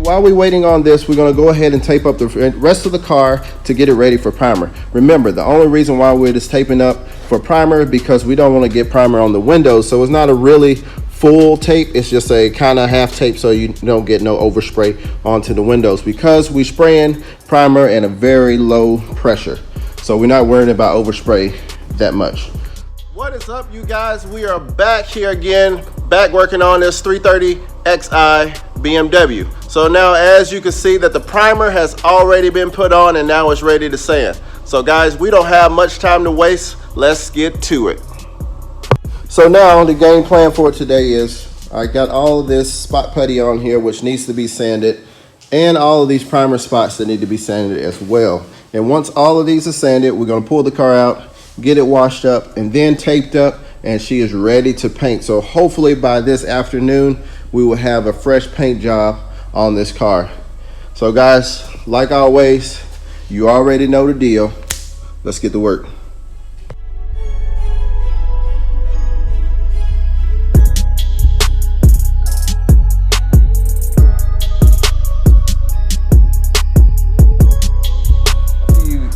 while we're waiting on this, we're going to go ahead and tape up the rest of the car to get it ready for primer. Remember, the only reason why we're just taping up for primer is because we don't want to get primer on the windows. So it's not a really full tape, it's just a kind of half tape so you don't get no overspray onto the windows, because we spraying primer at a very low pressure. So we're not worried about overspray that much. What is up, you guys? We are back here again, back working on this 330xi BMW. So now, as you can see, that the primer has already been put on and now it's ready to sand. So guys, we don't have much time to waste. Let's get to it. So now the game plan for today is I got all of this spot putty on here, which needs to be sanded, and all of these primer spots that need to be sanded as well. And once all of these are sanded, we're going to pull the car out, get it washed up, and then taped up, and she is ready to paint. So hopefully by this afternoon, we will have a fresh paint job on this car. So guys, like always, you already know the deal. Let's get to work.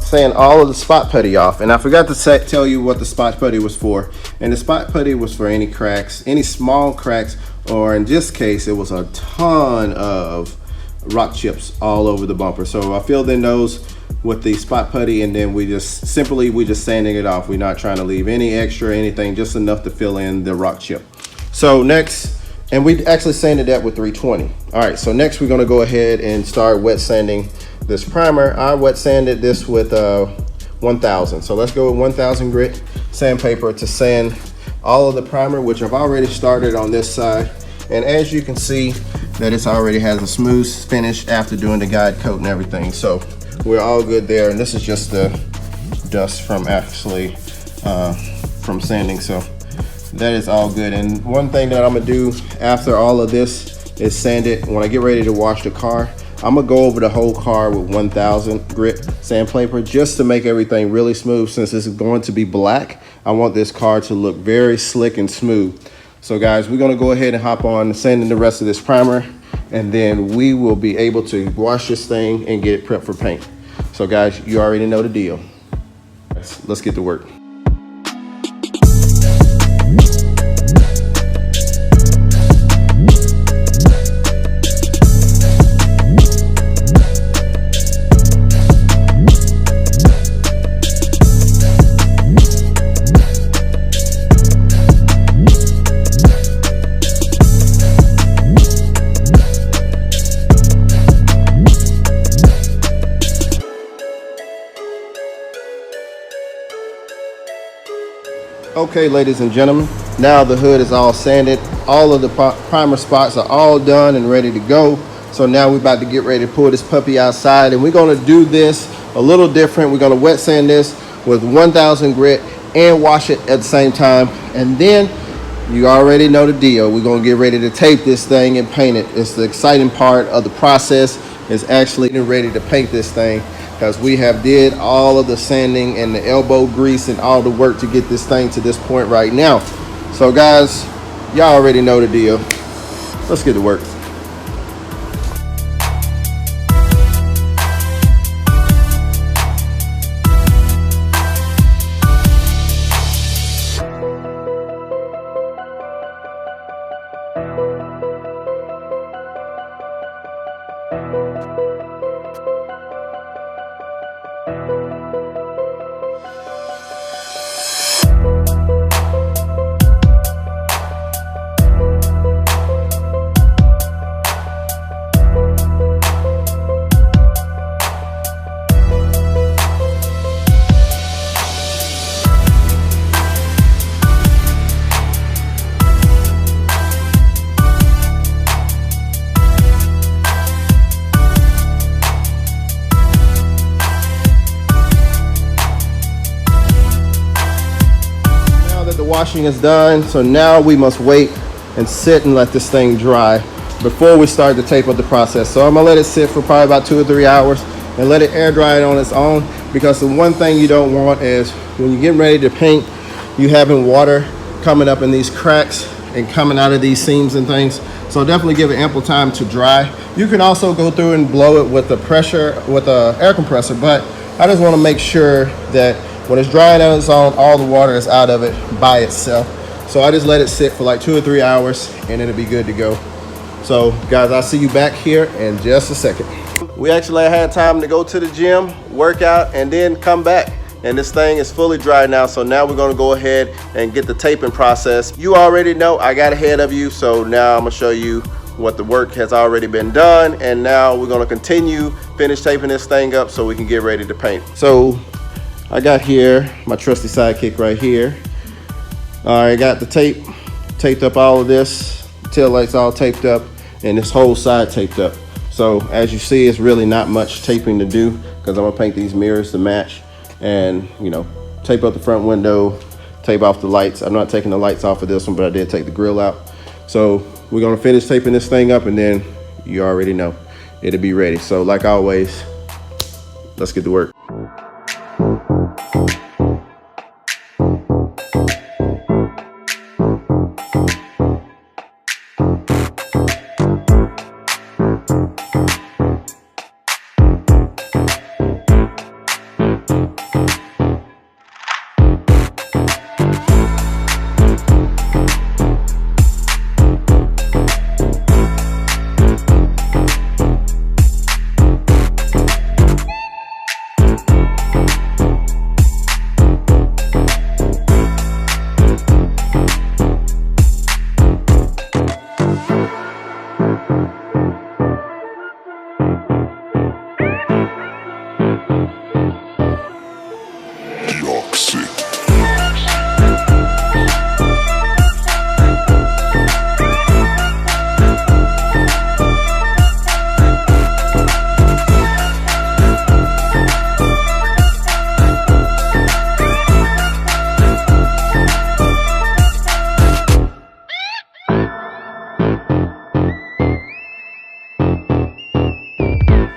Sand all of the spot putty off, and I forgot to tell you what the spot putty was for. And the spot putty was for any cracks, any small cracks, or in this case it was a ton of rock chips all over the bumper. So I filled in those with the spot putty, and then we just sanding it off. We're not trying to leave any extra anything, just enough to fill in the rock chip. So next, and we actually sanded that with 320. All right, so next we're going to go ahead and start wet sanding this primer. I wet sanded this with 1000. So let's go with 1000 grit sandpaper to sand all of the primer, which I've already started on this side. And as you can see, that it's already has a smooth finish after doing the guide coat and everything. So we're all good there. And this is just the dust from actually from sanding. So that is all good. And one thing that I'm gonna do after all of this is sand it. When I get ready to wash the car, I'm gonna go over the whole car with 1000 grit sandpaper just to make everything really smooth. Since this is going to be black, I want this car to look very slick and smooth. So guys, we're gonna go ahead and hop on sanding the rest of this primer, and then we will be able to wash this thing and get it prepped for paint. So guys, you already know the deal. Let's get to work. Okay, ladies and gentlemen, now the hood is all sanded. All of the primer spots are all done and ready to go. So now we're about to get ready to pull this puppy outside, and we're gonna do this a little different. We're gonna wet sand this with 1000 grit and wash it at the same time. And then you already know the deal. We're gonna get ready to tape this thing and paint it. It's the exciting part of the process, is actually getting ready to paint this thing, because we have did all of the sanding and the elbow grease and all the work to get this thing to this point right now. So guys, y'all already know the deal. Let's get to work. Washing is done, so now we must wait and sit and let this thing dry before we start to tape up the process. So I'm gonna let it sit for probably about 2 or 3 hours and let it air dry it on its own, because the one thing you don't want is when you're getting ready to paint, you having water coming up in these cracks and coming out of these seams and things. So definitely give it ample time to dry. You can also go through and blow it with the pressure, with the air compressor, but I just want to make sure that when it's drying on its own, all the water is out of it by itself. So I just let it sit for like 2 or 3 hours and it'll be good to go. So guys, I'll see you back here in just a second. We actually had time to go to the gym, work out, and then come back. And this thing is fully dry now, so now we're gonna go ahead and get the taping process. You already know I got ahead of you, so now I'm gonna show you what the work has already been done, and now we're gonna continue, finish taping this thing up so we can get ready to paint. So I got here my trusty sidekick right here. I got the tape, taped up all of this, tail lights all taped up, and this whole side taped up. So as you see, it's really not much taping to do because I'm gonna paint these mirrors to match. And you know, tape up the front window, tape off the lights. I'm not taking the lights off of this one, but I did take the grill out. So we're gonna finish taping this thing up, and then you already know it'll be ready. So like always, let's get to work.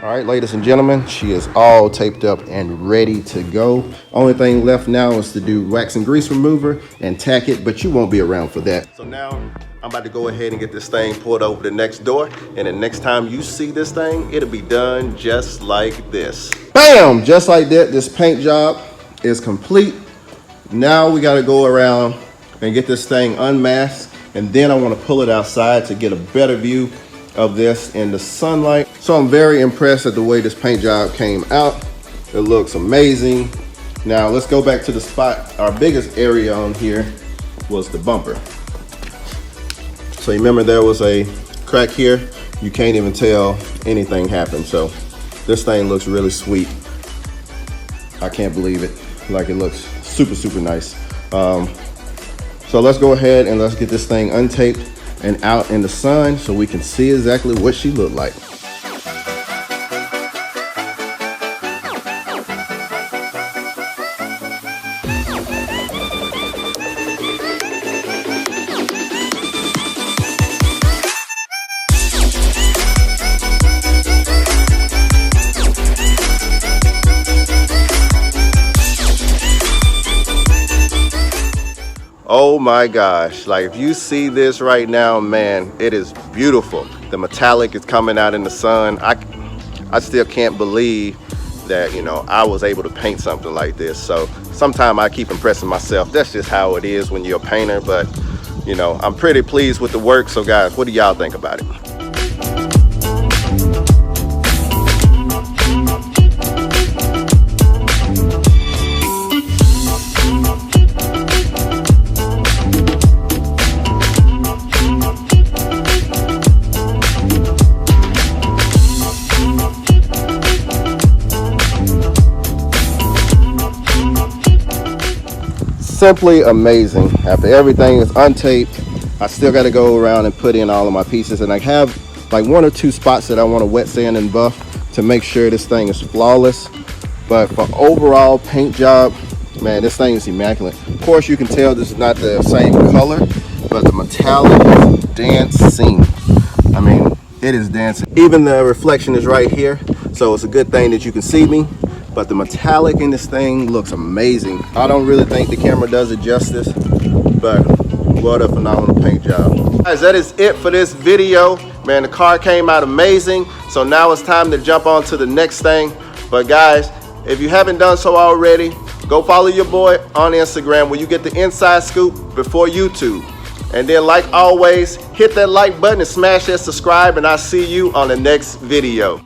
All right, ladies and gentlemen, she is all taped up and ready to go. Only thing left now is to do wax and grease remover and tack it, but you won't be around for that. So now I'm about to go ahead and get this thing pulled over the next door, and the next time you see this thing, it'll be done just like this. Bam! Just like that, this paint job is complete. Now we gotta go around and get this thing unmasked, and then I wanna pull it outside to get a better view of this in the sunlight. So I'm very impressed at the way this paint job came out. It looks amazing. Now let's go back to the spot. Our biggest area on here was the bumper. So you remember there was a crack here. You can't even tell anything happened. So this thing looks really sweet. I can't believe it. Like, it looks super, super nice. So let's go ahead and let's get this thing untaped and out in the sun so we can see exactly what she looked like. Oh my gosh, like if you see this right now, man, it is beautiful. The metallic is coming out in the sun. I still can't believe that, you know, I was able to paint something like this. So sometimes I keep impressing myself. That's just how it is when you're a painter, but you know, I'm pretty pleased with the work. So guys, what do y'all think about it? Simply amazing. After everything is untaped, I still got to go around and put in all of my pieces, and I have like 1 or 2 spots that I want to wet sand and buff to make sure this thing is flawless. But for overall paint job, man, this thing is immaculate. Of course, you can tell this is not the same color, but the metallic is dancing. I mean, it is dancing. Even the reflection is right here, so it's a good thing that you can see me. But the metallic in this thing looks amazing. I don't really think the camera does it justice, but What a phenomenal paint job. Guys, that is it for this video. Man, the car came out amazing. So now it's time to jump on to the next thing. But guys, if you haven't done so already, go follow your boy on Instagram where you get the inside scoop before YouTube. And then, like always, hit that like button and smash that subscribe, and I'll see you on the next video.